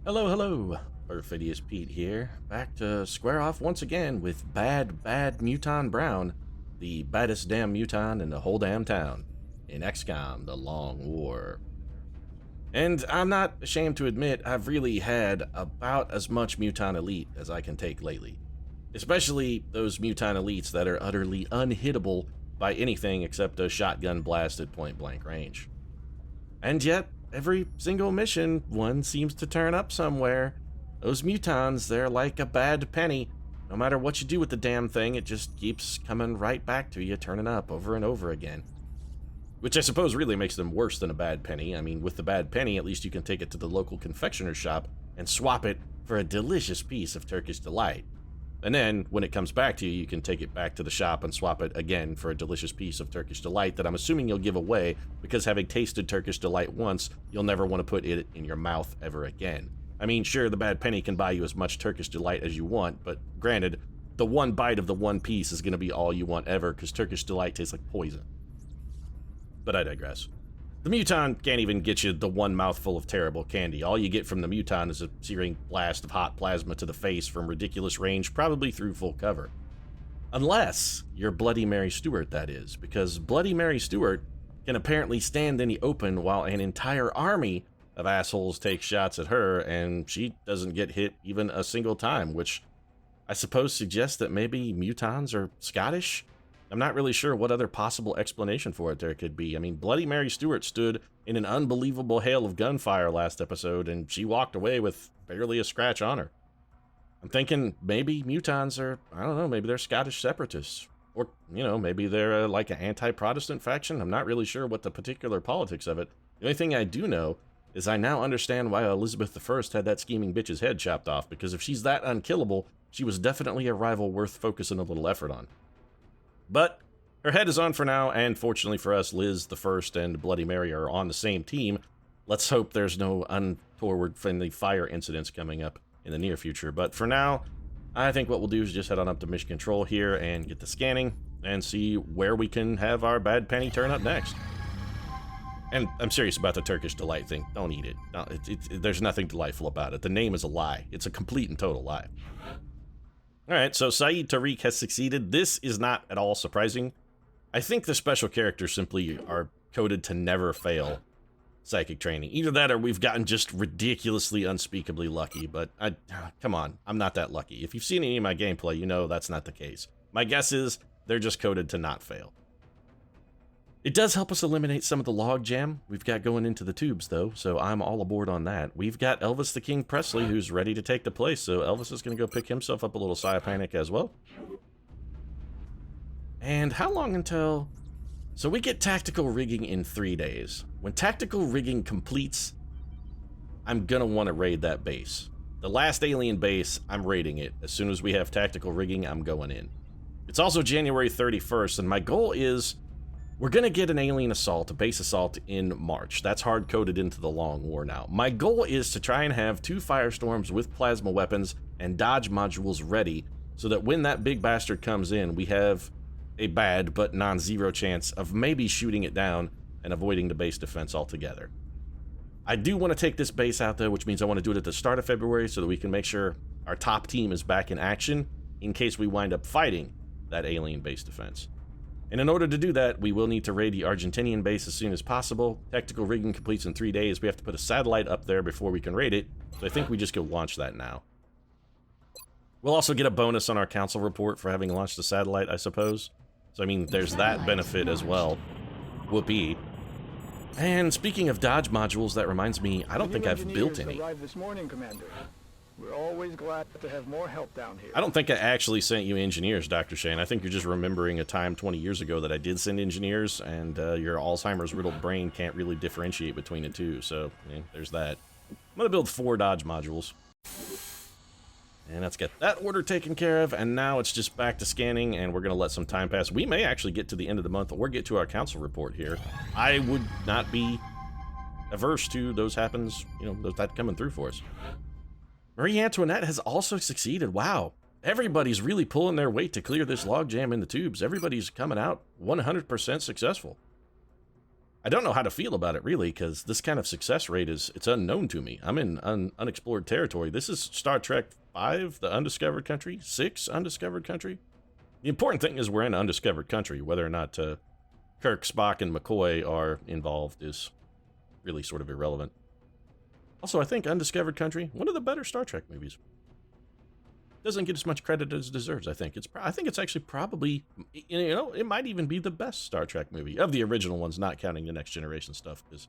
Hello, hello. Perfidious Pete here, back to square off once again with bad Muton Brown, the baddest damn Muton in the whole damn town, in XCOM, The Long War. And I'm not ashamed to admit I've really had about as much Muton Elite as I can take lately. Especially those Muton Elites that are utterly unhittable by anything except a shotgun blast at point blank range. And yet, every single mission, one seems to turn up somewhere. Those Mutons, they're like a bad penny. No matter what you do with the damn thing, it just keeps coming right back to you, turning up over and over again. Which I suppose really makes them worse than a bad penny. I mean, with the bad penny, at least you can take it to the local confectioner's shop and swap it for a delicious piece of Turkish Delight. And then, when it comes back to you, you can take it back to the shop and swap it again for a delicious piece of Turkish Delight that I'm assuming you'll give away, because having tasted Turkish Delight once, you'll never want to put it in your mouth ever again. I mean, sure, the bad penny can buy you as much Turkish Delight as you want, but granted, the one bite of the one piece is going to be all you want ever, because Turkish Delight tastes like poison. But I digress. The Muton can't even get you the one mouthful of terrible candy. All you get from the Muton is a searing blast of hot plasma to the face from ridiculous range, probably through full cover. Unless you're Bloody Mary Stewart, that is, because Bloody Mary Stewart can apparently stand in the open while an entire army of assholes take shots at her, and she doesn't get hit even a single time, which I suppose suggests that maybe Mutons are Scottish? I'm not really sure what other possible explanation for it there could be. I mean, Bloody Mary Stewart stood in an unbelievable hail of gunfire last episode, and she walked away with barely a scratch on her. I'm thinking maybe Mutons are, I don't know, maybe they're Scottish separatists. Or, you know, maybe they're like an anti-Protestant faction. I'm not really sure what the particular politics of it. The only thing I do know is I now understand why Elizabeth I had that scheming bitch's head chopped off, because if she's that unkillable, she was definitely a rival worth focusing a little effort on. But her head is on for now, and fortunately for us, Liz the First and Bloody Mary are on the same team. Let's hope there's no untoward friendly fire incidents coming up in the near future. But for now, I think what we'll do is just head on up to Mission Control here and get the scanning and see where we can have our bad penny turn up next. And I'm serious about the Turkish Delight thing. Don't eat it. No, there's nothing delightful about it. The name is a lie. It's a complete and total lie. Alright, so Saeed Tariq has succeeded. This is not at all surprising. I think the special characters simply are coded to never fail psychic training. Either that or we've gotten just ridiculously, unspeakably lucky, but come on, I'm not that lucky. If you've seen any of my gameplay, you know that's not the case. My guess is they're just coded to not fail. It does help us eliminate some of the logjam we've got going into the tubes, though, so I'm all aboard on that. We've got Elvis the King Presley, who's ready to take the place, so Elvis is going to go pick himself up a little Psionic as well. And how long until... So we get tactical rigging in 3 days. When tactical rigging completes, I'm going to want to raid that base. The last alien base, I'm raiding it. As soon as we have tactical rigging, I'm going in. It's also January 31st, and my goal is... We're going to get an alien assault, a base assault, in March. That's hard-coded into the Long War now. My goal is to try and have 2 firestorms with plasma weapons and dodge modules ready, so that when that big bastard comes in, we have a bad but non-zero chance of maybe shooting it down and avoiding the base defense altogether. I do want to take this base out, though, which means I want to do it at the start of February so that we can make sure our top team is back in action in case we wind up fighting that alien base defense. And in order to do that, we will need to raid the Argentinian base as soon as possible. Tactical rigging completes in 3 days. We have to put a satellite up there before we can raid it, so I think we just go launch that now. We'll also get a bonus on our council report for having launched the satellite, I suppose. So, I mean, there's that benefit as well. Whoopee. And speaking of dodge modules, that reminds me, I don't think I've built any. This morning, Commander. We're always glad to have more help down here. I don't think I actually sent you engineers, Dr. Shane. I think you're just remembering a time 20 years ago that I did send engineers, and your Alzheimer's riddled brain can't really differentiate between the two, so yeah, there's that. I'm going to build 4 dodge modules. And let's get that order taken care of, and now it's just back to scanning, and we're going to let some time pass. We may actually get to the end of the month or get to our council report here. I would not be averse to those happens, you know, that coming through for us. Marie Antoinette has also succeeded. Wow. Everybody's really pulling their weight to clear this logjam in the tubes. Everybody's coming out 100% successful. I don't know how to feel about it, really, because this kind of success rate it's unknown to me. I'm in unexplored territory. This is Star Trek 5, the undiscovered country, 6, undiscovered country. The important thing is we're in undiscovered country. Whether or not Kirk, Spock, and McCoy are involved is really sort of irrelevant. Also, I think Undiscovered Country, one of the better Star Trek movies. Doesn't get as much credit as it deserves, I think. I think it's actually probably, you know, it might even be the best Star Trek movie of the original ones, not counting the Next Generation stuff. Because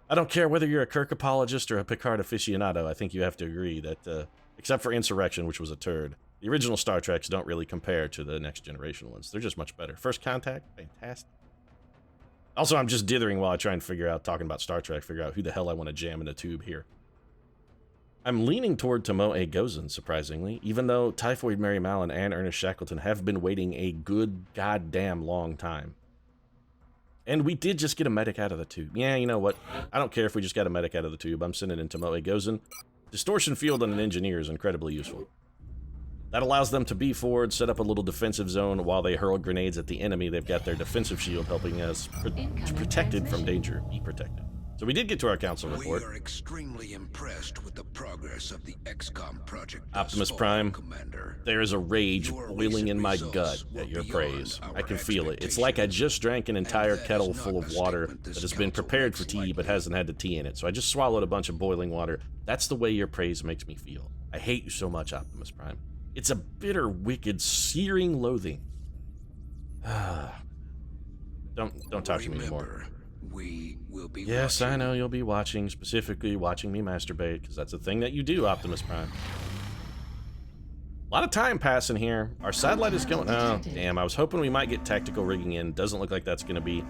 I don't care whether you're a Kirk apologist or a Picard aficionado, I think you have to agree that, except for Insurrection, which was a turd, the original Star Treks don't really compare to the Next Generation ones. They're just much better. First Contact, fantastic. Also, I'm just dithering while I try and talking about Star Trek, figure out who the hell I want to jam in a tube here. I'm leaning toward Tomoe Gozen, surprisingly, even though Typhoid Mary Mallon and Ernest Shackleton have been waiting a good goddamn long time. And we did just get a medic out of the tube. Yeah, you know what? I don't care if we just got a medic out of the tube. I'm sending in Tomoe Gozen. Distortion field on an engineer is incredibly useful. That allows them to be forward, set up a little defensive zone while they hurl grenades at the enemy. They've got their defensive shield helping us protected from danger. Be protected. So we did get to our council report. We are extremely impressed with the progress of the XCOM project. Optimus Prime, there is a rage boiling in my gut at your praise. I can feel it. It's like I just drank an entire kettle full of water that has been prepared for tea but hasn't had the tea in it. So I just swallowed a bunch of boiling water. That's the way your praise makes me feel. I hate you so much, Optimus Prime. It's a bitter, wicked, searing loathing. Don't talk to me anymore. We will be yes, watching. I know you'll be watching, specifically watching me masturbate, because that's a thing that you do, Optimus Prime. A lot of time passing here. Our satellite is going... Oh, damn, I was hoping we might get tactical rigging in. Doesn't look like that's going to be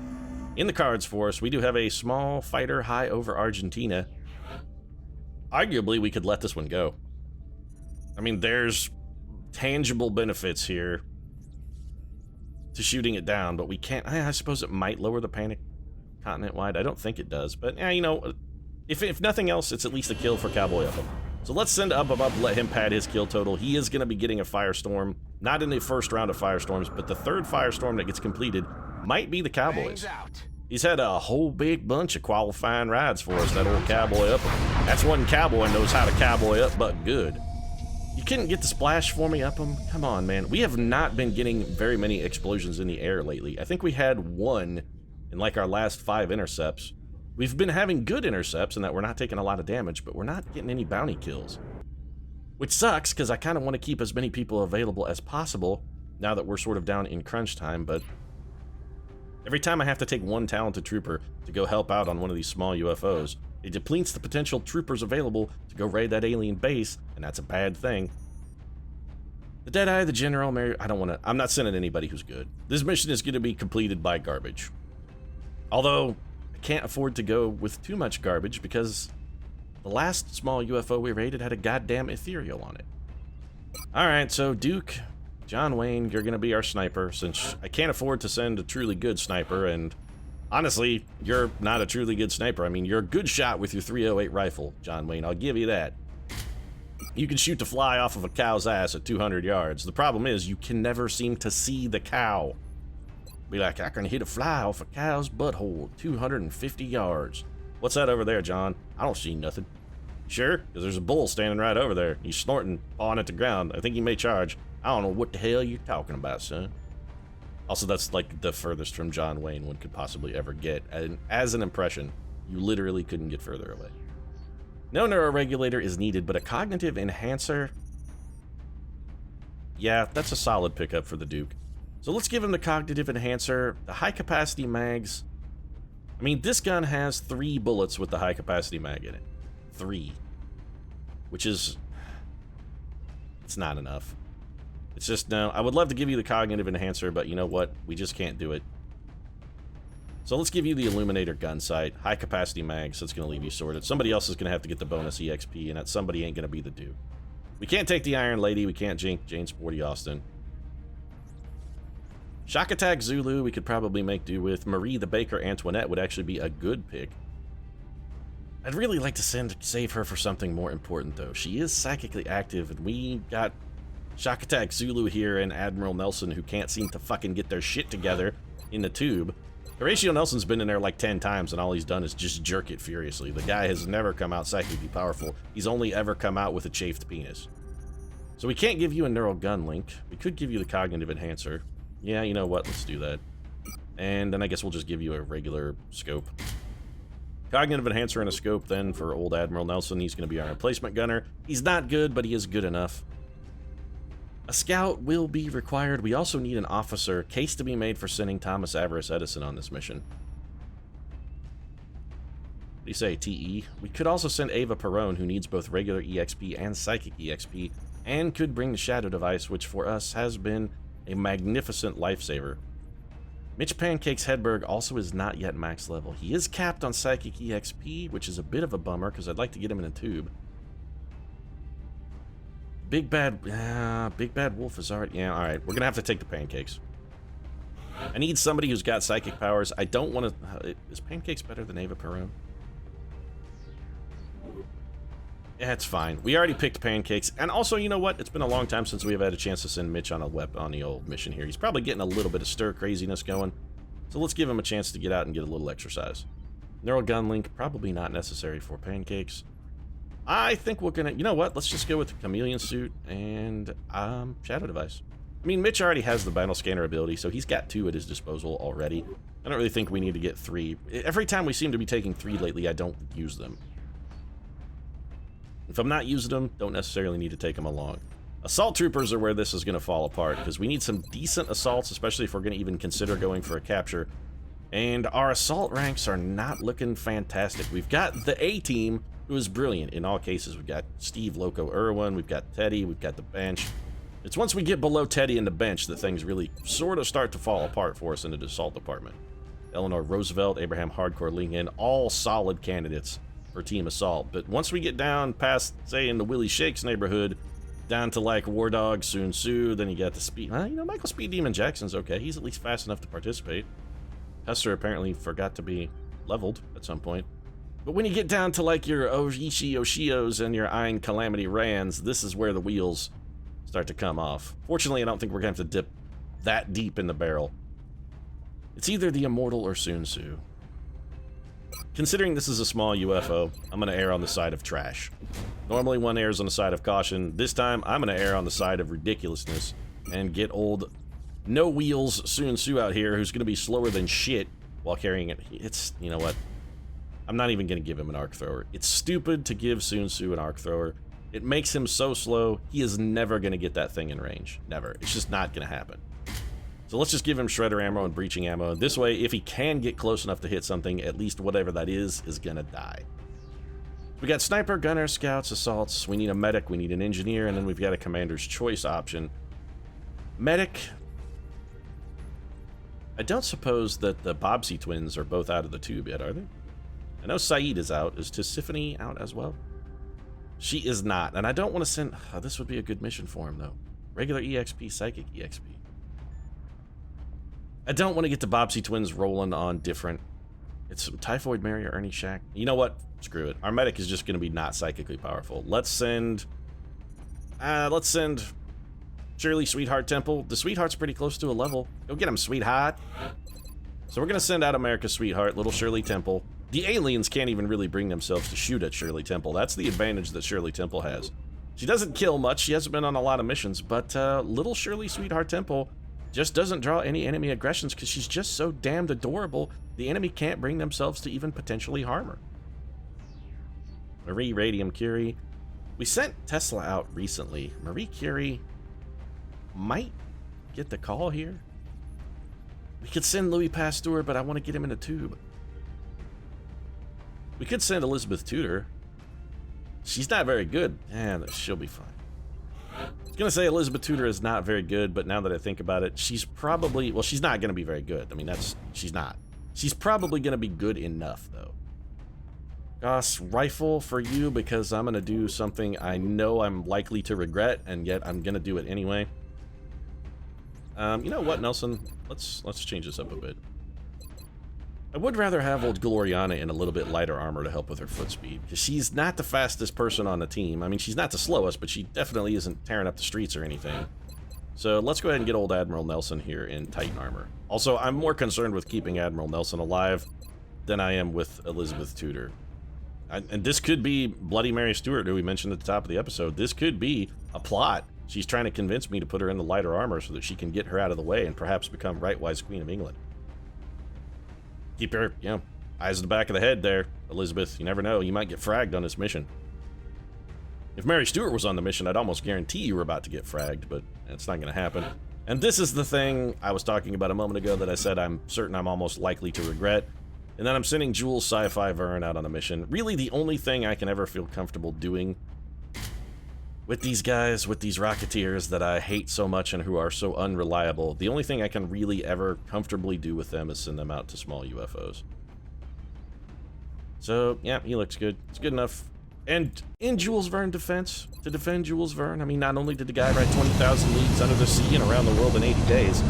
in the cards for us. We do have a small fighter high over Argentina. Arguably, we could let this one go. I mean, there's tangible benefits here to shooting it down, but we can't... I suppose it might lower the panic continent-wide. I don't think it does, but you know, if nothing else, it's at least a kill for Cowboy Upham. So let's send Up, let him pad his kill total. He is going to be getting a Firestorm, not in the first round of Firestorms, but the third Firestorm that gets completed might be the Cowboys. He's had a whole big bunch of qualifying rides for us, that old Cowboy Upham. That's one cowboy knows how to cowboy up, but good. You couldn't get the splash for me, Upham? Come on, man. We have not been getting very many explosions in the air lately. I think we had one in like our last 5 intercepts. We've been having good intercepts in that we're not taking a lot of damage, but we're not getting any bounty kills. Which sucks, because I kind of want to keep as many people available as possible now that we're sort of down in crunch time, but every time I have to take one talented trooper to go help out on one of these small UFOs, it depletes the potential troopers available to go raid that alien base, and that's a bad thing. The Deadeye, the General, Mary... I'm not sending anybody who's good. This mission is going to be completed by garbage. Although, I can't afford to go with too much garbage because the last small UFO we raided had a goddamn ethereal on it. Alright, so Duke, John Wayne, you're going to be our sniper, since I can't afford to send a truly good sniper, and honestly, you're not a truly good sniper. I mean, you're a good shot with your 308 rifle, John Wayne, I'll give you that. You can shoot the fly off of a cow's ass at 200 yards. The problem is, you can never seem to see the cow. Be like, I can hit a fly off a cow's butthole 250 yards. What's that over there, John? I don't see nothing. Sure? Because there's a bull standing right over there. He's snorting, pawing at the ground. I think he may charge. I don't know what the hell you're talking about, son. Also, that's like the furthest from John Wayne one could possibly ever get. And as an impression, you literally couldn't get further away. No neuroregulator is needed, but a cognitive enhancer... Yeah, that's a solid pickup for the Duke. So let's give him the cognitive enhancer, the high-capacity mags. I mean, this gun has 3 bullets with the high-capacity mag in it. 3. Which is... It's not enough. It's just, no, I would love to give you the cognitive enhancer, but you know what? We just can't do it. So let's give you the Illuminator gun sight, high-capacity mag, so it's going to leave you sorted. Somebody else is going to have to get the bonus EXP, and that somebody ain't going to be the Duke. We can't take the Iron Lady, we can't jink Jane Sporty Austin. Shock Attack Zulu, we could probably make do with. Marie the Baker Antoinette would actually be a good pick. I'd really like to save her for something more important, though. She is psychically active, and we got Shock Attack Zulu here and Admiral Nelson, who can't seem to fucking get their shit together in the tube. Horatio Nelson's been in there like 10 times, and all he's done is just jerk it furiously. The guy has never come out psychically powerful. He's only ever come out with a chafed penis. So we can't give you a neural gun link. We could give you the cognitive enhancer. Yeah, you know what? Let's do that. And then I guess we'll just give you a regular scope. Cognitive enhancer and a scope then for old Admiral Nelson. He's going to be our replacement gunner. He's not good, but he is good enough. A scout will be required. We also need an officer. Case to be made for sending Thomas Avarice Edison on this mission. What do you say, TE? We could also send Ava Perone, who needs both regular EXP and psychic EXP, and could bring the Shadow device, which for us has been a magnificent lifesaver. Mitch Pancakes Hedberg also is not yet max level. He is capped on psychic EXP, which is a bit of a bummer because I'd like to get him in a tube. Big Bad Wolf is already... Yeah, alright. We're going to have to take the Pancakes. I need somebody who's got psychic powers. I don't want to... Is Pancakes better than Ava Perone? Yeah, it's fine. We already picked Pancakes. And also, you know what? It's been a long time since we've had a chance to send Mitch on on the old mission here. He's probably getting a little bit of stir craziness going. So let's give him a chance to get out and get a little exercise. Neural gun link, probably not necessary for Pancakes. I think we're gonna... You know what? Let's just go with the chameleon suit and Shadow device. I mean, Mitch already has the battle scanner ability, so he's got 2 at his disposal already. I don't really think we need to get 3. Every time we seem to be taking 3 lately, I don't use them. If I'm not using them, don't necessarily need to take them along. Assault troopers are where this is going to fall apart, because we need some decent assaults, especially if we're going to even consider going for a capture. And our assault ranks are not looking fantastic. We've got the A-team, who is brilliant in all cases. We've got Steve Loco Irwin, we've got Teddy, we've got the bench. It's once we get below Teddy and the bench that things really sort of start to fall apart for us in the assault department. Eleanor Roosevelt, Abraham Hardcore Lincoln, all solid candidates for Team Assault. But once we get down past, say, in the Willie Shakes neighborhood, down to like War Dog, Sun Tzu, then you got the Speed... you know, Michael Speed Demon Jackson's okay. He's at least fast enough to participate. Hester apparently forgot to be leveled at some point. But when you get down to like your Oishi Oshios and your Ein Calamity Rands, this is where the wheels start to come off. Fortunately, I don't think we're going to have to dip that deep in the barrel. It's either the Immortal or Sun Tzu. Considering this is a small UFO, I'm going to err on the side of trash. Normally one errs on the side of caution. This time, I'm going to err on the side of ridiculousness and get old no wheels Sun Tzu out here who's going to be slower than shit while carrying it. It's, you know what? I'm not even going to give him an arc thrower. It's stupid to give Sun Tzu an arc thrower. It makes him so slow, he is never going to get that thing in range. Never. It's just not going to happen. So let's just give him shredder ammo and breaching ammo. This way, if he can get close enough to hit something, at least whatever that is going to die. We got sniper, gunner, scouts, assaults. We need a medic, we need an engineer, and then we've got a commander's choice option. Medic. I don't suppose that the Bobbsey twins are both out of the tube yet, are they? I know Saeed is out. Is Tisiphone out as well? She is not, and I don't want to send... Oh, this would be a good mission for him, though. Regular EXP, psychic EXP. I don't want to get the Bobbsey twins rolling on different... It's Typhoid Mary or Ernie Shack. You know what? Screw it. Our medic is just going to be not psychically powerful. Let's send Shirley Sweetheart Temple. The Sweetheart's pretty close to a level. Go get him, Sweetheart. So we're going to send out America's Sweetheart, little Shirley Temple. The aliens can't even really bring themselves to shoot at Shirley Temple. That's the advantage that Shirley Temple has. She doesn't kill much. She hasn't been on a lot of missions, but little Shirley Sweetheart Temple just doesn't draw any enemy aggressions because she's just so damned adorable, the enemy can't bring themselves to even potentially harm her. Marie Radium Curie. We sent Tesla out recently. Marie Curie might get the call here. We could send Louis Pasteur, but I want to get him in a tube. We could send Elizabeth Tudor. She's not very good. And she'll be fine. I was going to say Elizabeth Tudor is not very good, but now that I think about it, she's probably... Well, she's not going to be very good. I mean, she's not. She's probably going to be good enough, though. Goss, rifle for you, because I'm going to do something I know I'm likely to regret, and yet I'm going to do it anyway. You know what, Nelson? Let's change this up a bit. I would rather have old Gloriana in a little bit lighter armor to help with her foot speed, because she's not the fastest person on the team. I mean, she's not the slowest, but she definitely isn't tearing up the streets or anything. So let's go ahead and get old Admiral Nelson here in Titan armor. Also, I'm more concerned with keeping Admiral Nelson alive than I am with Elizabeth Tudor. And this could be Bloody Mary Stuart, who we mentioned at the top of the episode. This could be a plot. She's trying to convince me to put her in the lighter armor so that she can get her out of the way and perhaps become right-wise Queen of England. Keep her, you know, eyes at the back of the head there, Elizabeth. You never know. You might get fragged on this mission. If Mary Stuart was on the mission, I'd almost guarantee you were about to get fragged, but that's not going to happen. And this is the thing I was talking about a moment ago that I said I'm certain I'm almost likely to regret. And then I'm sending Jules Sci-Fi Vern out on a mission. Really the only thing I can ever feel comfortable doing with these guys, with these Rocketeers that I hate so much and who are so unreliable, the only thing I can really ever comfortably do with them is send them out to small UFOs. So, yeah, he looks good. It's good enough. And in Jules Verne defense, to defend Jules Verne, I mean, not only did the guy write 20,000 Leagues Under the Sea and Around the World in 80 days,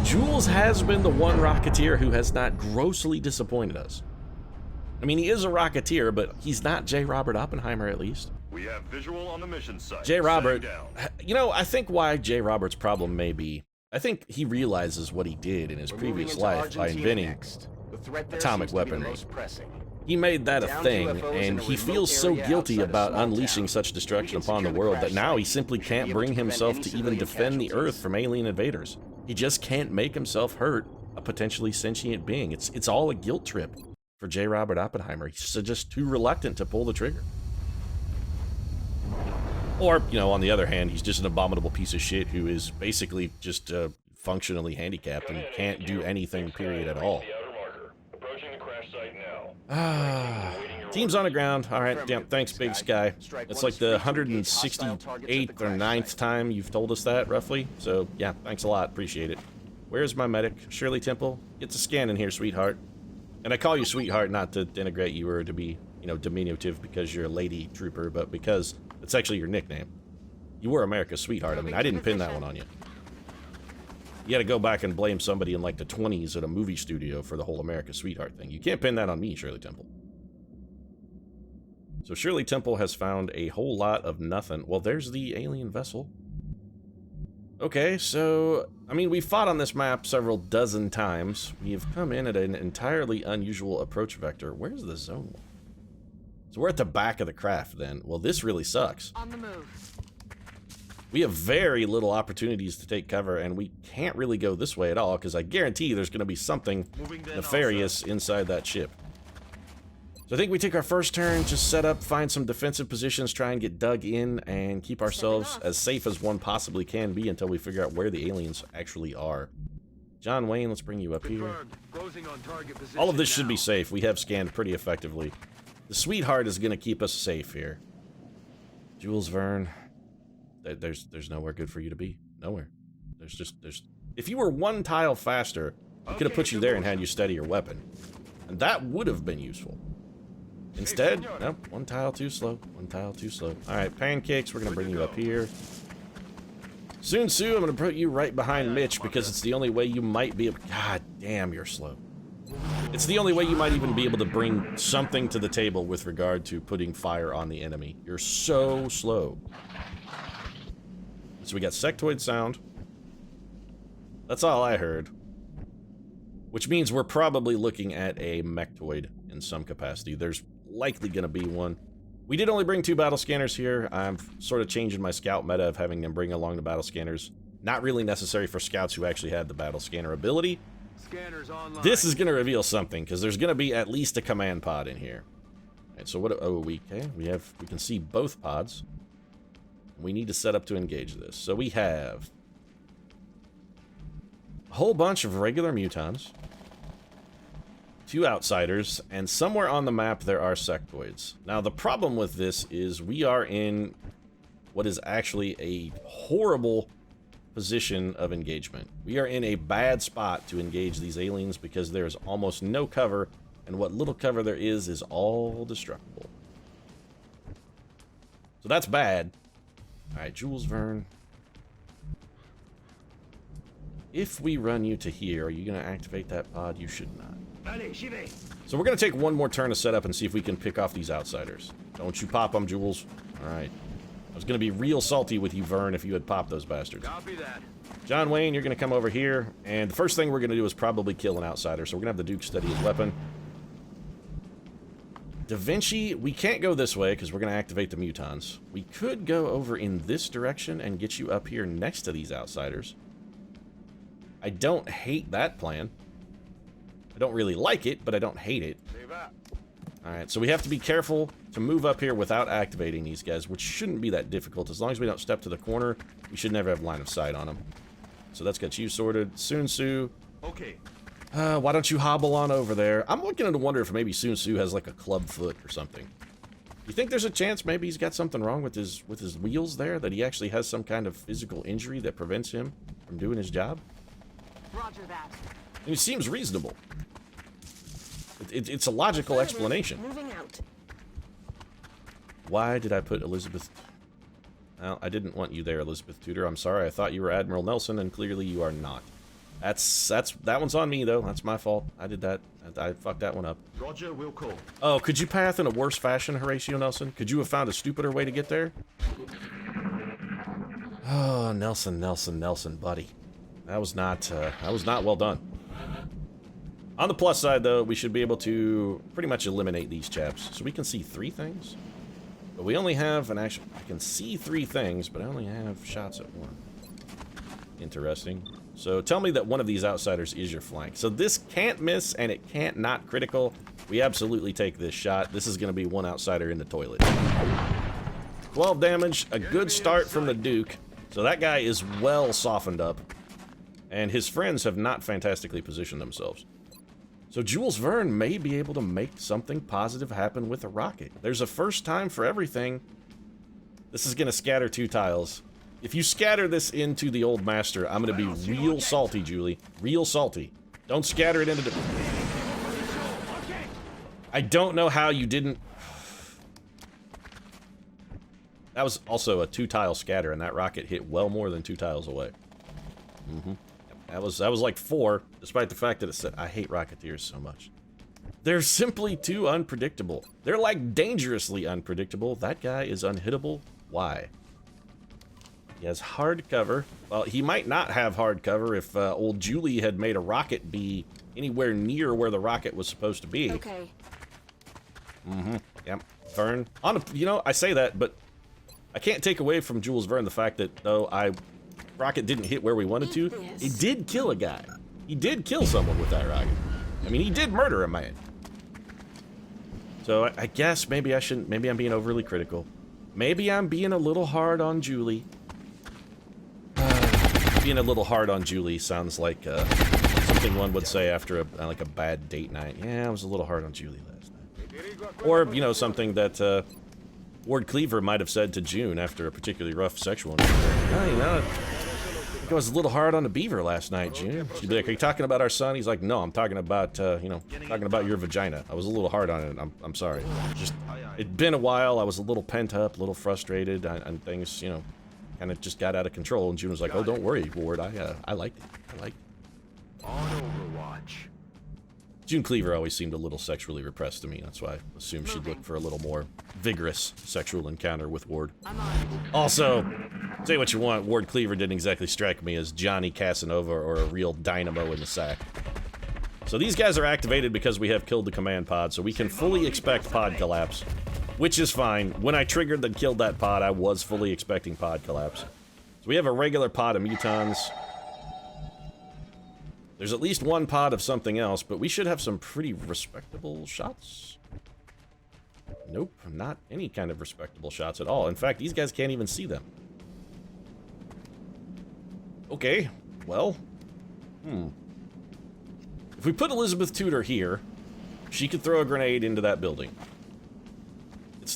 Jules has been the one Rocketeer who has not grossly disappointed us. I mean, he is a Rocketeer, but he's not J. Robert Oppenheimer, at least. We have visual on the mission site. J. Robert, you know, I think why J. Robert's problem may be, I think he realizes what he did in his previous life by inventing atomic weaponry. He made that a thing, and he feels so guilty about unleashing such destruction upon the world that now he simply can't bring himself to even defend the Earth from alien invaders. He just can't make himself hurt a potentially sentient being. It's all a guilt trip for J. Robert Oppenheimer. He's just too reluctant to pull the trigger. Or, you know, on the other hand, he's just an abominable piece of shit who is basically just functionally handicapped and can't do anything, period, at all. Team's on the ground. All right, damn, thanks, Big Sky. It's like the 168th or 9th time you've told us that, roughly. So, yeah, thanks a lot. Appreciate it. Where's my medic? Shirley Temple? Get to scan in here, sweetheart. And I call you sweetheart not to denigrate you or to be, you know, diminutive because you're a lady trooper, but because it's actually your nickname. You were America's sweetheart. I mean, I didn't pin that one on you. You gotta go back and blame somebody in like the 20s at a movie studio for the whole America's sweetheart thing. You can't pin that on me, Shirley Temple. So Shirley Temple has found a whole lot of nothing. Well, there's the alien vessel. Okay, so, I mean, we fought on this map several dozen times. We have come in at an entirely unusual approach vector. Where's the zone one? So we're at the back of the craft then. Well, this really sucks. On the move. We have very little opportunities to take cover, and we can't really go this way at all, because I guarantee there's going to be something nefarious inside that ship. So I think we take our first turn, just set up, find some defensive positions, try and get dug in, and keep ourselves as safe as one possibly can be until we figure out where the aliens actually are. John Wayne, let's bring you up here. All of this should be safe. We have scanned pretty effectively. The sweetheart is going to keep us safe here. Jules Verne. There's nowhere good for you to be. Nowhere. There's if you were one tile faster, we could have put you there and had you steady your weapon. And that would have been useful. Instead, nope, one tile too slow. One tile too slow. Alright, pancakes, we're gonna bring you up here. Soon Sue, I'm gonna put you right behind Mitch because it's the only way you might be able. God damn, you're slow. It's the only way you might even be able to bring something to the table with regard to putting fire on the enemy. You're so slow. So we got sectoid sound. That's all I heard. Which means we're probably looking at a mechtoid in some capacity. There's likely going to be one. We did only bring 2 battle scanners here. I'm sort of changing my scout meta of having them bring along the battle scanners. Not really necessary for scouts who actually had the battle scanner ability. Scanners online. This is going to reveal something, because there's going to be at least a command pod in here. Alright, so what... Oh, we can see both pods. We need to set up to engage this. So we have a whole bunch of regular mutons, 2 outsiders, and somewhere on the map there are sectoids. Now the problem with this is we are in what is actually a horrible position of engagement. We are in a bad spot to engage these aliens because there's almost no cover, and what little cover there is all destructible. So that's bad. Alright, Jules Verne. If we run you to here, are you going to activate that pod? You should not. So we're going to take one more turn to set up and see if we can pick off these outsiders. Don't you pop them, Jules. Alright. I was going to be real salty with you, Vern, if you had popped those bastards. Copy that. John Wayne, you're going to come over here, and the first thing we're going to do is probably kill an outsider, so we're going to have the Duke study his weapon. Da Vinci, we can't go this way because we're going to activate the mutons. We could go over in this direction and get you up here next to these outsiders. I don't hate that plan. I don't really like it, but I don't hate it. Alright, so we have to be careful to move up here without activating these guys, which shouldn't be that difficult. As long as we don't step to the corner, we should never have line of sight on them. So that's got you sorted. Sun Tzu. Okay. Why don't you hobble on over there? I'm looking to wonder if maybe Sun Tzu has like a club foot or something. You think there's a chance maybe he's got something wrong with his wheels there? That he actually has some kind of physical injury that prevents him from doing his job? Roger that. It seems reasonable. It's a logical explanation. Moving out. Why did I put Elizabeth... Well, I didn't want you there, Elizabeth Tudor. I'm sorry. I thought you were Admiral Nelson, and clearly you are not. That one's on me, though. That's my fault. I did that. I fucked that one up. Roger, we'll call. Oh, could you path in a worse fashion, Horatio Nelson? Could you have found a stupider way to get there? Oh, Nelson, buddy. That was not well done. On the plus side, though, we should be able to pretty much eliminate these chaps. So we can see 3 things. But we only have an actual... I can see 3 things, but I only have shots at 1. Interesting. So tell me that one of these outsiders is your flank. So this can't miss, and it can't not critical. We absolutely take this shot. This is going to be one outsider in the toilet. 12 damage, a good start from the Duke. So that guy is well softened up. And his friends have not fantastically positioned themselves. So Jules Verne may be able to make something positive happen with a rocket. There's a first time for everything. This is going to scatter 2 tiles. If you scatter this into the old master, I'm going to be real salty, Julie. Real salty. Don't scatter it into the... I don't know how you didn't... That was also a 2-tile scatter, and that rocket hit well more than 2 tiles away. That was like 4, despite the fact that it said, I hate Rocketeers so much. They're simply too unpredictable. They're like dangerously unpredictable. That guy is unhittable. Why? He has hard cover. Well, he might not have hard cover if old Julie had made a rocket be anywhere near where the rocket was supposed to be. Okay. Yep. Verne. You know, I say that, but I can't take away from Jules Verne the fact that, though rocket didn't hit where we wanted to, it did kill a guy. He did kill someone with that rocket. I mean, he did murder a man. So I guess maybe I shouldn't, maybe I'm being overly critical. Maybe I'm being a little hard on Julie. Being a little hard on Julie sounds like something one would say after a bad date night. Yeah, I was a little hard on Julie last night. Or, you know, something that Ward Cleaver might have said to June after a particularly rough sexual encounter. Oh, you know, I think I was a little hard on the beaver last night, June. She'd be like, are you talking about our son? He's like, no, I'm talking about, you know, talking about your vagina. I was a little hard on it. I'm sorry. Just, it'd been a while. I was a little pent up, a little frustrated, and things, you know, kind of just got out of control. And June was like, oh, don't worry, Ward. I liked it. I liked it. On Overwatch. June Cleaver always seemed a little sexually repressed to me. That's why I assumed she'd look for a little more vigorous sexual encounter with Ward. Also, say what you want, Ward Cleaver didn't exactly strike me as Johnny Casanova or a real dynamo in the sack. So these guys are activated because we have killed the command pod, so we can fully expect pod collapse, which is fine. When I triggered and killed that pod, I was fully expecting pod collapse. So we have a regular pod of mutons. There's at least 1 pod of something else, but we should have some pretty respectable shots. Nope, not any kind of respectable shots at all. In fact, these guys can't even see them. Okay, well, if we put Elizabeth Tudor here, she could throw a grenade into that building.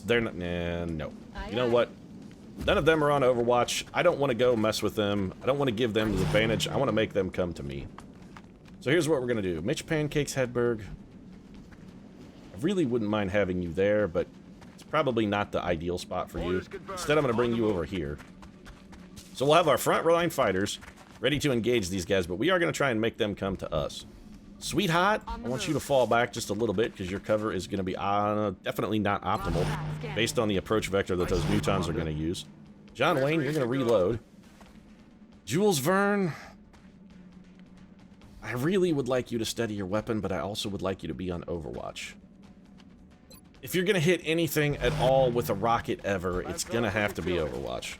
They're not, no. You know what? None of them are on Overwatch. I don't want to go mess with them. I don't want to give them the advantage. I want to make them come to me. So here's what we're going to do. Mitch Pancakes Hedberg. I really wouldn't mind having you there, but it's probably not the ideal spot for you. Instead, I'm going to bring you over here. So we'll have our front line fighters ready to engage these guys, but we are going to try and make them come to us. Sweetheart, I want you to fall back just a little bit because your cover is going to be definitely not optimal based on the approach vector that those mutons are going to use. John Wayne, you're going to reload. Jules Verne, I really would like you to steady your weapon, but I also would like you to be on Overwatch. If you're going to hit anything at all with a rocket ever, it's going to have to be Overwatch.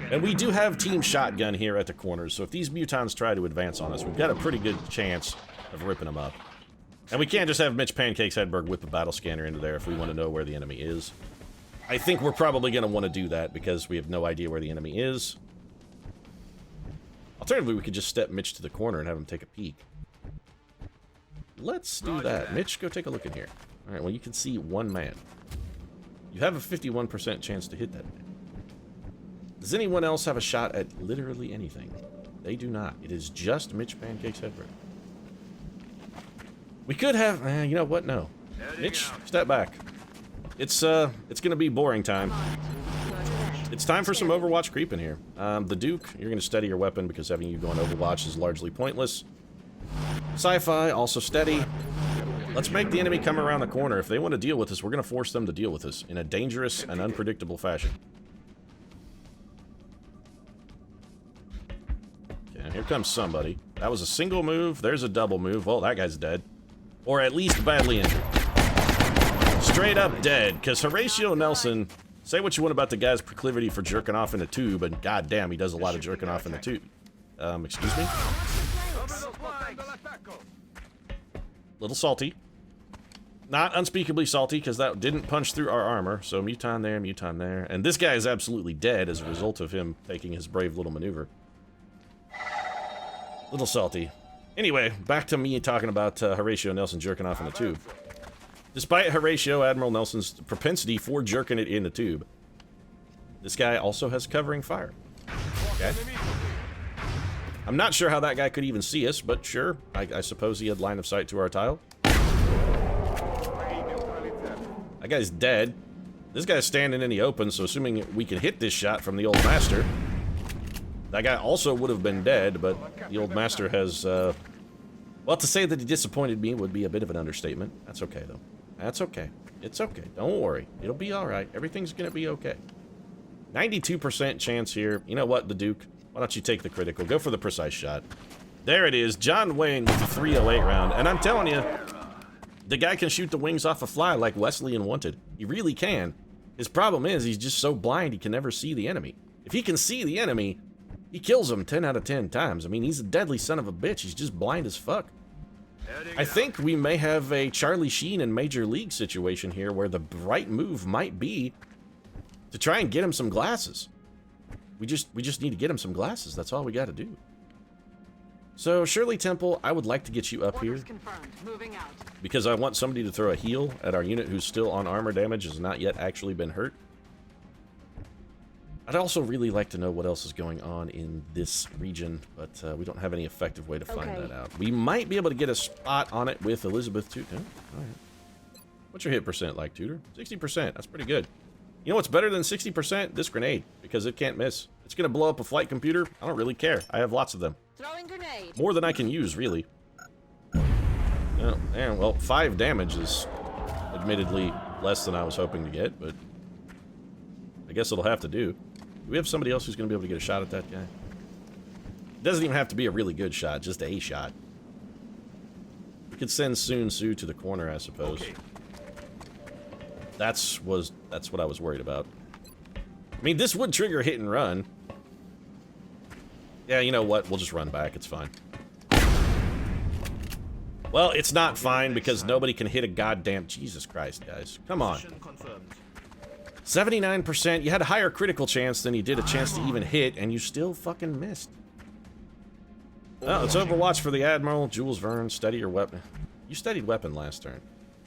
And we do have Team Shotgun here at the corners, so if these mutons try to advance on us, we've got a pretty good chance of ripping them up. And we can't just have Mitch Pancakes Hedberg whip a battle scanner into there if we want to know where the enemy is. I think we're probably going to want to do that because we have no idea where the enemy is. Alternatively, we could just step Mitch to the corner and have him take a peek. Let's do that. Mitch, go take a look in here. Alright, well, you can see one man. You have a 51% chance to hit that man. Does anyone else have a shot at literally anything? They do not. It is just Mitch Pancakes Hedberg. We could have... you know what? No. Mitch, step back. It's gonna be boring time. It's time for some Overwatch creep in here. The Duke, you're gonna steady your weapon because having you go on Overwatch is largely pointless. Sci-Fi, also steady. Let's make the enemy come around the corner. If they want to deal with us, we're gonna force them to deal with us in a dangerous and unpredictable fashion. Okay, here comes somebody. That was a single move. There's a double move. Well, that guy's dead. Or at least badly injured. Straight up dead, because Horatio Nelson, say what you want about the guy's proclivity for jerking off in a tube, and goddamn, he does a lot of jerking off in the tube. Excuse me? Little salty. Not unspeakably salty, because that didn't punch through our armor, so Muton there, Muton there. And this guy is absolutely dead as a result of him taking his brave little maneuver. Little salty. Anyway, back to me talking about Horatio Nelson jerking off in the tube. Despite Horatio Admiral Nelson's propensity for jerking it in the tube, this guy also has covering fire. Okay? I'm not sure how that guy could even see us, but sure, I suppose he had line of sight to our tile. That guy's dead. This guy's standing in the open, so assuming we can hit this shot from the old master, that guy also would have been dead, but the old master has, well, to say that he disappointed me would be a bit of an understatement. That's okay, though. That's okay. It's okay. Don't worry. It'll be alright. Everything's gonna be okay. 92% chance here. You know what, the Duke? Why don't you take the critical? Go for the precise shot. There it is. John Wayne with the 308 round. And I'm telling you, the guy can shoot the wings off a fly like Wesley in Wanted. He really can. His problem is he's just so blind he can never see the enemy. If he can see the enemy, he kills him 10 out of 10 times. I mean, he's a deadly son of a bitch. He's just blind as fuck. I think we may have a Charlie Sheen in Major League situation here where the right move might be to try and get him some glasses. We just need to get him some glasses. That's all we got to do. So, Shirley Temple, I would like to get you up here because I want somebody to throw a heal at our unit who's still on armor damage, has not yet actually been hurt. I'd also really like to know what else is going on in this region, but we don't have any effective way to find that out. We might be able to get a spot on it with Elizabeth Tudor. Oh, all right. What's your hit percent like, Tudor? 60%. That's pretty good. You know what's better than 60%? This grenade, because it can't miss. It's going to blow up a flight computer. I don't really care. I have lots of them. Throwing grenade. More than I can use, really. Oh, man, well, 5 damage is admittedly less than I was hoping to get, but I guess it'll have to do. Do we have somebody else who's going to be able to get a shot at that guy? It doesn't even have to be a really good shot, just a shot. We could send Sun Tzu to the corner, I suppose. Okay. That's what I was worried about. I mean, this would trigger hit and run. Yeah, you know what? We'll just run back. It's fine. Well, it's not fine because nobody can hit a goddamn... Jesus Christ, guys. Come on. 79%. You had a higher critical chance than you did a chance to even hit, and you still fucking missed. Oh, it's Overwatch for the Admiral. Jules Verne, steady your weapon. You steadied weapon last turn.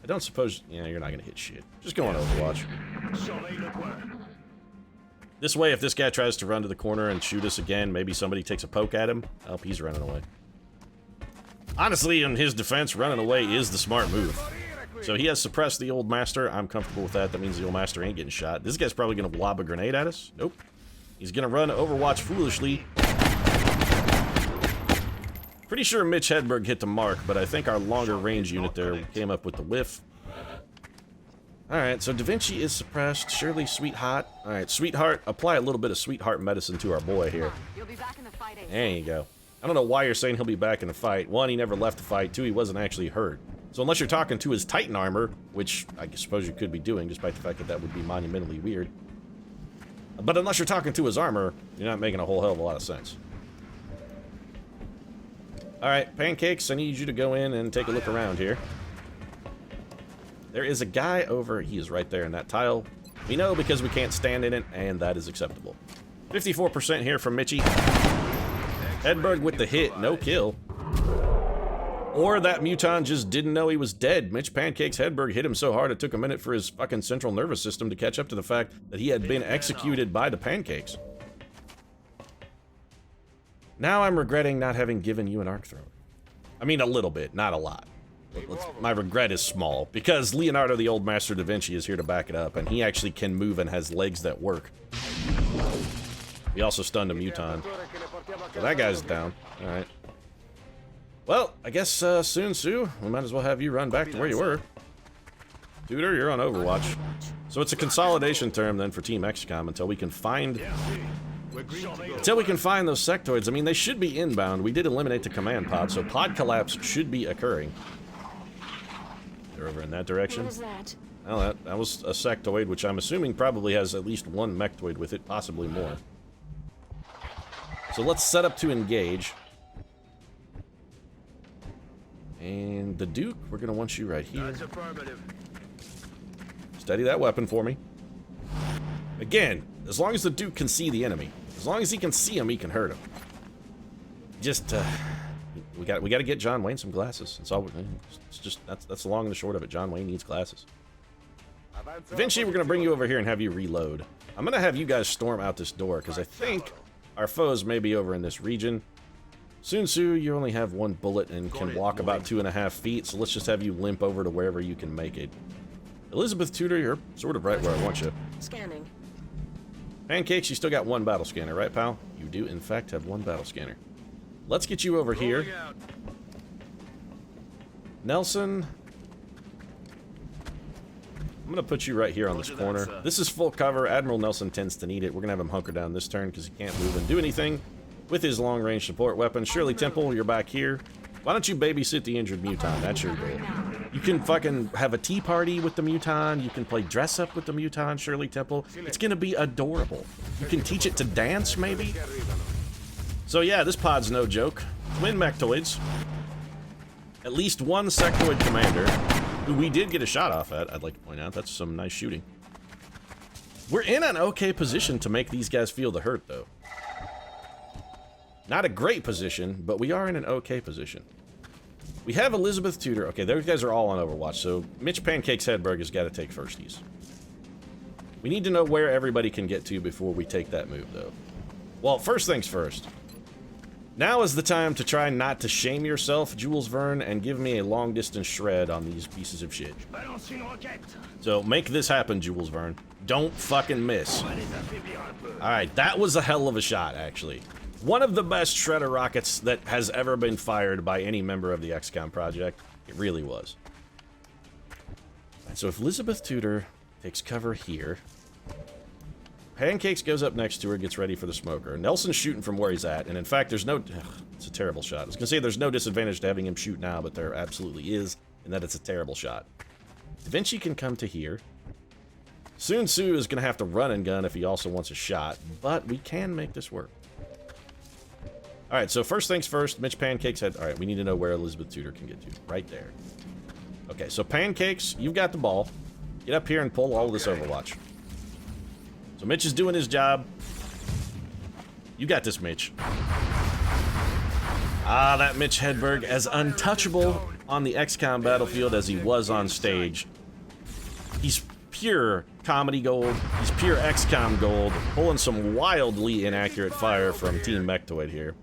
I don't suppose... Yeah, you're not going to hit shit. Just go on Overwatch. This way, if this guy tries to run to the corner and shoot us again, maybe somebody takes a poke at him. Oh, he's running away. Honestly, in his defense, running away is the smart move. So he has suppressed the old master. I'm comfortable with that. That means the old master ain't getting shot. This guy's probably going to lob a grenade at us. Nope. He's going to run Overwatch foolishly. Pretty sure Mitch Hedberg hit the mark, but I think our longer range unit there came up with the whiff. Alright, so Da Vinci is suppressed. Shirley, Sweetheart. Alright, Sweetheart, apply a little bit of Sweetheart medicine to our boy here. You'll be back in the fight. There you go. I don't know why you're saying he'll be back in the fight. One, he never left the fight. Two, he wasn't actually hurt. So unless you're talking to his Titan armor, which I suppose you could be doing, despite the fact that that would be monumentally weird. But unless you're talking to his armor, you're not making a whole hell of a lot of sense. Alright, Pancakes, I need you to go in and take a look around here. There is a guy over, he is right there in that tile. We know because we can't stand in it, and that is acceptable. 54% here from Mitchie. Hedberg with the hit, no kill. Or that Muton just didn't know he was dead. Mitch Pancakes Hedberg hit him so hard it took a minute for his fucking central nervous system to catch up to the fact that he had been executed by the Pancakes. Now I'm regretting not having given you an arc thrower. I mean, a little bit, not a lot. My regret is small, because Leonardo the Old Master Da Vinci is here to back it up, and he actually can move and has legs that work. We also stunned a Muton. So that guy's down. Alright. Well, I guess, soon, Sue, we might as well have you run back to where you were. Tudor, you're on Overwatch. So it's a consolidation term, then, for Team XCOM until we can find... Until we can find those sectoids. I mean, they should be inbound. We did eliminate the command pod, so pod collapse should be occurring. They're over in that direction. What is that? Well, that was a sectoid, which I'm assuming probably has at least one mechtoid with it, possibly more. So let's set up to engage. And the Duke, we're going to want you right here. Steady that weapon for me. Again, as long as the Duke can see the enemy. As long as he can see him, he can hurt him. Just, we got to get John Wayne some glasses. That's all. It's just that's the long and the short of it. John Wayne needs glasses. Eventually, we're gonna bring you over here and have you reload. I'm gonna have you guys storm out this door because I think our foes may be over in this region. Sun Tzu, you only have one bullet and can walk about 2.5 feet, so let's just have you limp over to wherever you can make it. Elizabeth Tudor, you're sort of right where I want you. Scanning. Pancakes, you still got one battle scanner, right, pal? You do, in fact, have one battle scanner. Let's get you over here. Nelson. I'm going to put you right here on this corner. This is full cover. Admiral Nelson tends to need it. We're going to have him hunker down this turn because he can't move and do anything with his long-range support weapon. Shirley Temple, you're back here. Why don't you babysit the injured Muton? That's your goal. You can fucking have a tea party with the Muton. You can play dress-up with the Muton, Shirley Temple. It's going to be adorable. You can teach it to dance, maybe? So yeah, this pod's no joke. Twin mechtoids. At least one sectoid commander, who we did get a shot off at, I'd like to point out. That's some nice shooting. We're in an okay position to make these guys feel the hurt, though. Not a great position, but we are in an okay position. We have Elizabeth Tudor. Okay, those guys are all on Overwatch, so Mitch Pancakes Hedberg has got to take firsties. We need to know where everybody can get to before we take that move, though. Well, first things first. Now is the time to try not to shame yourself, Jules Verne, and give me a long-distance shred on these pieces of shit. So make this happen, Jules Verne. Don't fucking miss. Alright, that was a hell of a shot, actually. One of the best shredder rockets that has ever been fired by any member of the XCOM project. It really was. Right, so if Elizabeth Tudor takes cover here, Pancakes goes up next to her, gets ready for the smoker. Nelson's shooting from where he's at, and in fact, there's no... it's a terrible shot. I was gonna say there's no disadvantage to having him shoot now, but there absolutely is, and that it's a terrible shot. Da Vinci can come to here. Sun Tzu is gonna have to run and gun if he also wants a shot, but we can make this work. Alright, so first things first, Mitch Pancakes had... Alright, we need to know where Elizabeth Tudor can get to. Right there. Okay, so Pancakes, you've got the ball. Get up here and pull all of this Overwatch. So Mitch is doing his job. You got this, Mitch. Ah, that Mitch Hedberg, as untouchable on the XCOM battlefield as he was on stage. He's pure comedy gold. He's pure XCOM gold. Pulling some wildly inaccurate fire from Team Mechtoid here.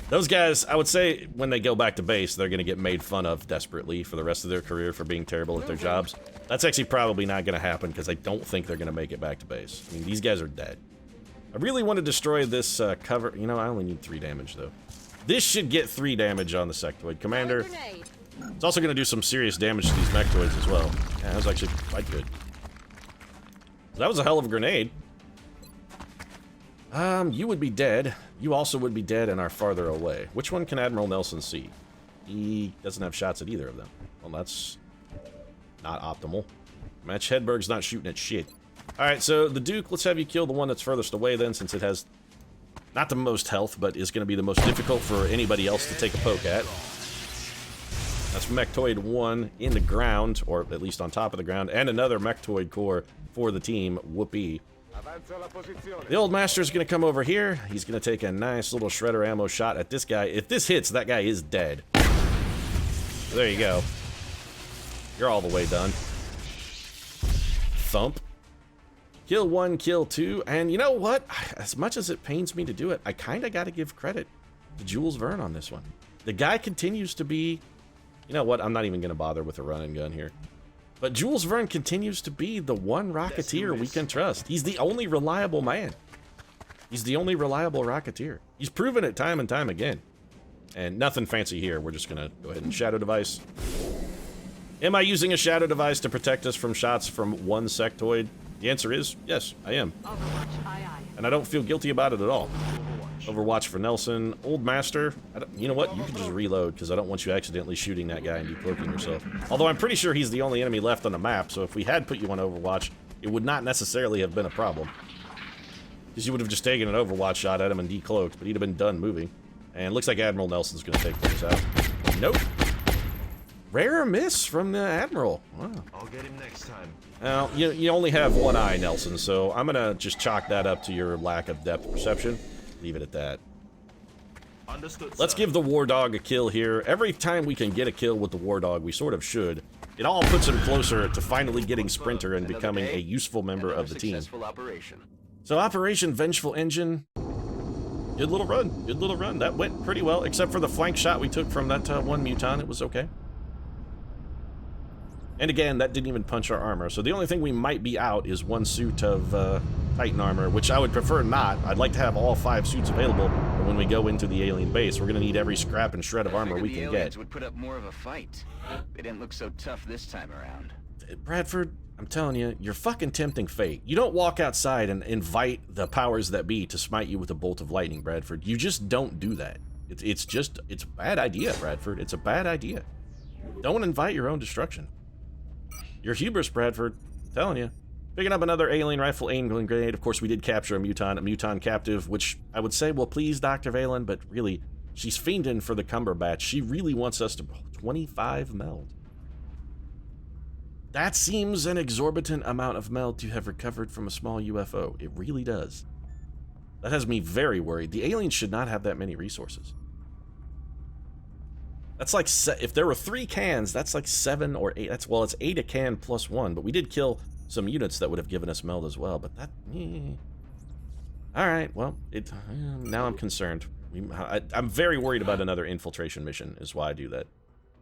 Those guys, I would say, when they go back to base, they're going to get made fun of desperately for the rest of their career for being terrible at their jobs. That's actually probably not going to happen because I don't think they're going to make it back to base. I mean, these guys are dead. I really want to destroy this cover. You know, I only need 3 damage, though. This should get 3 damage on the sectoid. Commander, It's also going to do some serious damage to these mechtoids as well. Yeah, that was actually quite good. That was a hell of a grenade. You would be dead. You also would be dead and are farther away. Which one can Admiral Nelson see? He doesn't have shots at either of them. Well, that's not optimal. Match Hedberg's not shooting at shit. Alright, so the Duke, let's have you kill the one that's furthest away then, since it has not the most health, but is going to be the most difficult for anybody else to take a poke at. That's Mechtoid 1 in the ground, or at least on top of the ground, and another Mechtoid core for the team. Whoopee. The old master's going to come over here. He's going to take a nice little shredder ammo shot at this guy. If this hits, that guy is dead. There you go. You're all the way done. Thump. Kill 1, kill 2, and you know what? As much as it pains me to do it, I kind of got to give credit to Jules Verne on this one. The guy continues to be... You know what? I'm not even going to bother with a run and gun here. But Jules Verne continues to be the one Rocketeer we can trust. He's the only reliable man. He's the only reliable Rocketeer. He's proven it time and time again. And nothing fancy here. We're just going to go ahead and Shadow Device. Am I using a Shadow Device to protect us from shots from one sectoid? The answer is yes, I am. Overwatch, aye, aye. And I don't feel guilty about it at all. Overwatch for Nelson. Old Master. You know what? You can just reload, because I don't want you accidentally shooting that guy and decloaking yourself. Although I'm pretty sure he's the only enemy left on the map, so if we had put you on Overwatch, it would not necessarily have been a problem. Because you would have just taken an Overwatch shot at him and decloaked, but he'd have been done moving. And it looks like Admiral Nelson's going to take things out. Nope. Rare miss from the Admiral. Wow. I'll get him next time. Now, you only have one eye, Nelson, so I'm going to just chalk that up to your lack of depth perception. Leave it at that. Understood, Let's sir. give the War Dog a kill here. Every time we can get a kill with the War Dog, we sort of should. It all puts him closer to finally getting Sprinter and becoming a useful member of the team. Operation. So Operation Vengeful Engine, good little run. Good little run. That went pretty well, except for the flank shot we took from that one Muton. It was okay. And again, that didn't even punch our armor. So the only thing we might be out is one suit of Titan armor, which I would prefer not. I'd like to have all 5 suits available. But when we go into the alien base, we're going to need every scrap and shred of armor we can get. Would put up more of a fight. They didn't look so tough this time around. Bradford, I'm telling you, you're fucking tempting fate. You don't walk outside and invite the powers that be to smite you with a bolt of lightning, Bradford. You just don't do that. It's a bad idea, Bradford. It's a bad idea. Don't invite your own destruction. You're hubris, Bradford. I'm telling you. Picking up another alien rifle angling grenade. Of course, we did capture a Muton captive, which I would say will please Dr. Valen, but really, she's fiending for the Cumberbatch. She really wants us to 25 meld. That seems an exorbitant amount of meld to have recovered from a small UFO. It really does. That has me very worried. The aliens should not have that many resources. That's like, if there were 3 cans, that's like 7 or 8. That's, well, it's 8 a can plus 1, but we did kill some units that would have given us meld as well, but that... Alright, well, now I'm concerned. I'm very worried about another infiltration mission, is why I do that.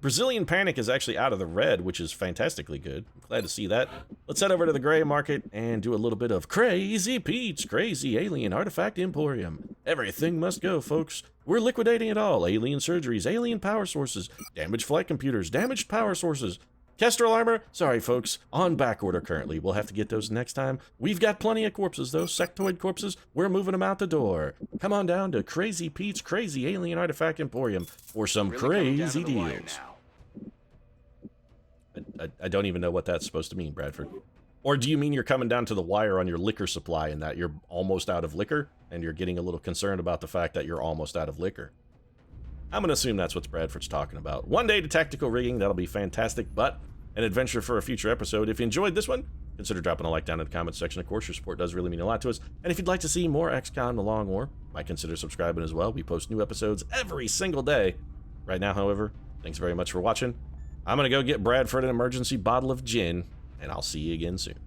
Brazilian Panic is actually out of the red, which is fantastically good. I'm glad to see that. Let's head over to the gray market and do a little bit of Crazy Pete's Crazy Alien Artifact Emporium. Everything must go, folks. We're liquidating it all. Alien surgeries, alien power sources, damaged flight computers, damaged power sources. Kestrel armor? Sorry, folks. On back order currently. We'll have to get those next time. We've got plenty of corpses, though. Sectoid corpses. We're moving them out the door. Come on down to Crazy Pete's Crazy Alien Artifact Emporium for some crazy deals. I don't even know what that's supposed to mean, Bradford. Or do you mean you're coming down to the wire on your liquor supply and that you're almost out of liquor? And you're getting a little concerned about the fact that you're almost out of liquor? I'm going to assume that's what Bradford's talking about. One day to tactical rigging, that'll be fantastic, but an adventure for a future episode. If you enjoyed this one, consider dropping a like down in the comments section. Of course, your support does really mean a lot to us. And if you'd like to see more XCOM The Long War, might consider subscribing as well. We post new episodes every single day. Right now, however, thanks very much for watching. I'm going to go get Bradford an emergency bottle of gin, and I'll see you again soon.